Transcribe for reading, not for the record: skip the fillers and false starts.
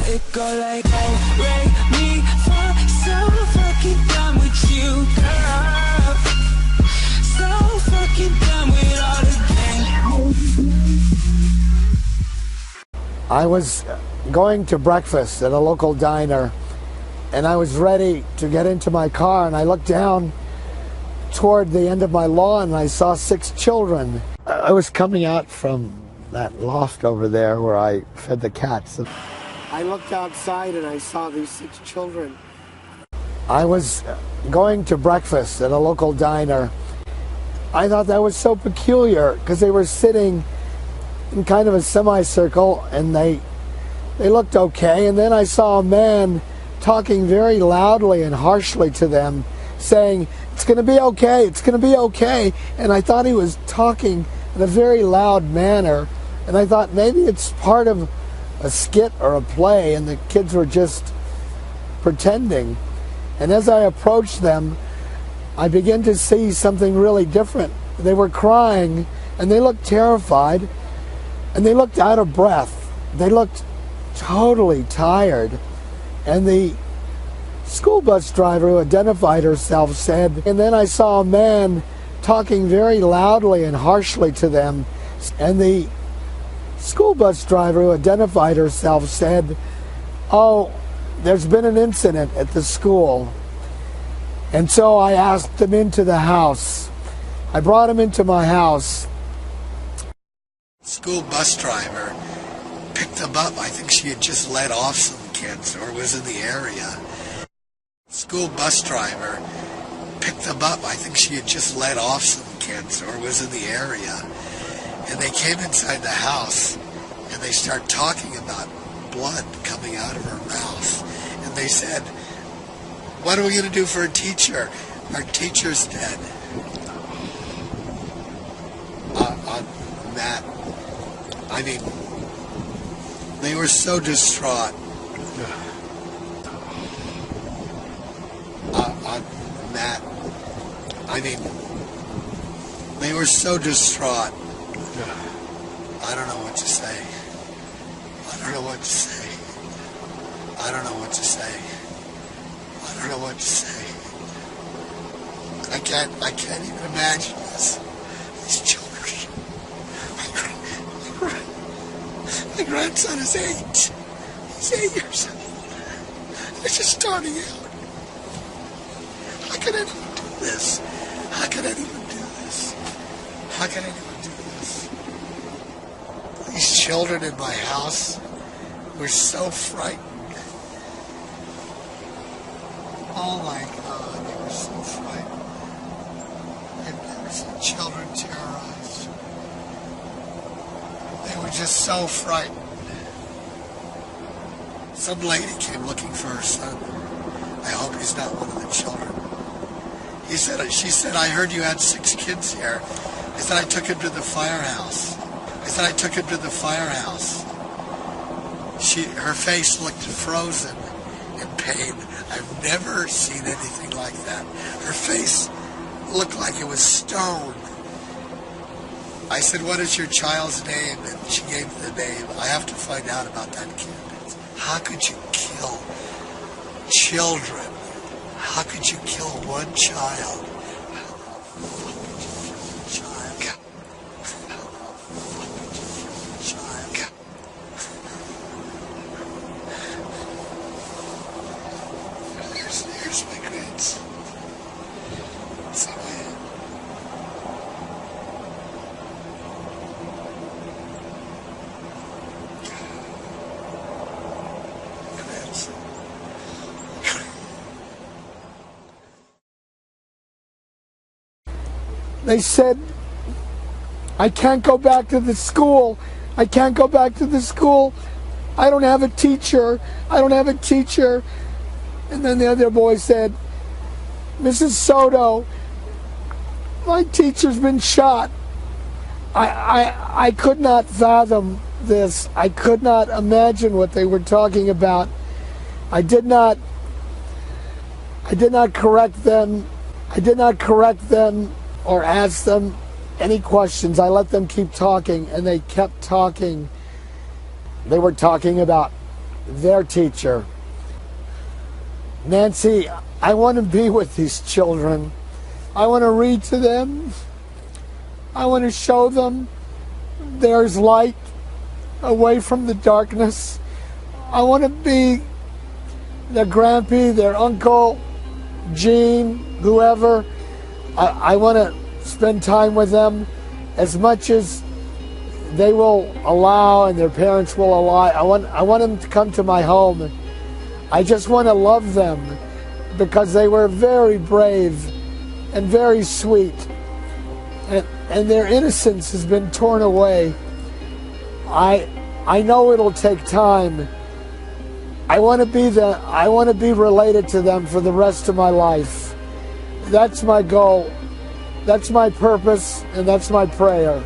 It go like, oh, break me for so fucking done with you, girl. So fucking done with all the games. I was going to breakfast at a local diner, and I was ready to get into my car, and I looked down toward the end of my lawn and I saw 6 children. I was coming out from that loft over there where I fed the cats. I looked outside and I saw these 6 children. I was going to breakfast at a local diner. I thought that was so peculiar because they were sitting in kind of a semicircle and they looked okay, and then I saw a man talking very loudly and harshly to them, saying, "It's going to be okay, it's going to be okay." And I thought he was talking in a very loud manner, and I thought maybe it's part of a skit or a play and the kids were just pretending. And as I approached them, I began to see something really different. They were crying and they looked terrified and they looked out of breath. They looked totally tired. And the school bus driver who identified herself said, and then I saw a man talking very loudly and harshly to them, and the school bus driver who identified herself said, "Oh, there's been an incident at the school." And so I asked them into the house. I brought him into my house. School bus driver picked them up. I think she had just let off some kids or was in the area. School bus driver picked them up. I think she had just let off some kids or was in the area. And they came inside the house and they started talking about blood coming out of her mouth. And they said, "What are we going to do for a teacher? Our teacher's dead." On that, I mean, they were so distraught. On that, I mean, they were so distraught. I don't know what to say. I don't know what to say. I don't know what to say. I don't know what to say. I can't even imagine this. These children. My grandson is 8. He's 8 years old. They're just starting out. How can anyone do this? How can anyone do this? How can anyone do this? These children in my house were so frightened. Oh my God, they were so frightened. I've never seen children terrorized. They were just so frightened. Some lady came looking for her son. I hope he's not one of the children. She said, "I heard you had 6 kids here." I said, "I took him to the firehouse." Her face looked frozen in pain. I've never seen anything like that. Her face looked like it was stone. I said, "What is your child's name?" And she gave me the name. I have to find out about that kid. How could you kill children? How could you kill one child? Here's my grades. They said, "I can't go back to the school. I can't go back to the school. I don't have a teacher. I don't have a teacher." And then the other boy said, "Mrs. Soto, my teacher's been shot." I could not fathom this. I could not imagine what they were talking about. I did not correct them. I did not correct them or ask them any questions. I let them keep talking, and they kept talking. They were talking about their teacher. Nancy, I want to be with these children. I want to read to them. I want to show them there's light away from the darkness. I want to be their grandpa, their uncle, Gene, whoever. I want to spend time with them as much as they will allow and their parents will allow. I want them to come to my home. I just want to love them because they were very brave and very sweet. And their innocence has been torn away. I know it'll take time. I want to be related to them for the rest of my life. That's my goal. That's my purpose, and that's my prayer.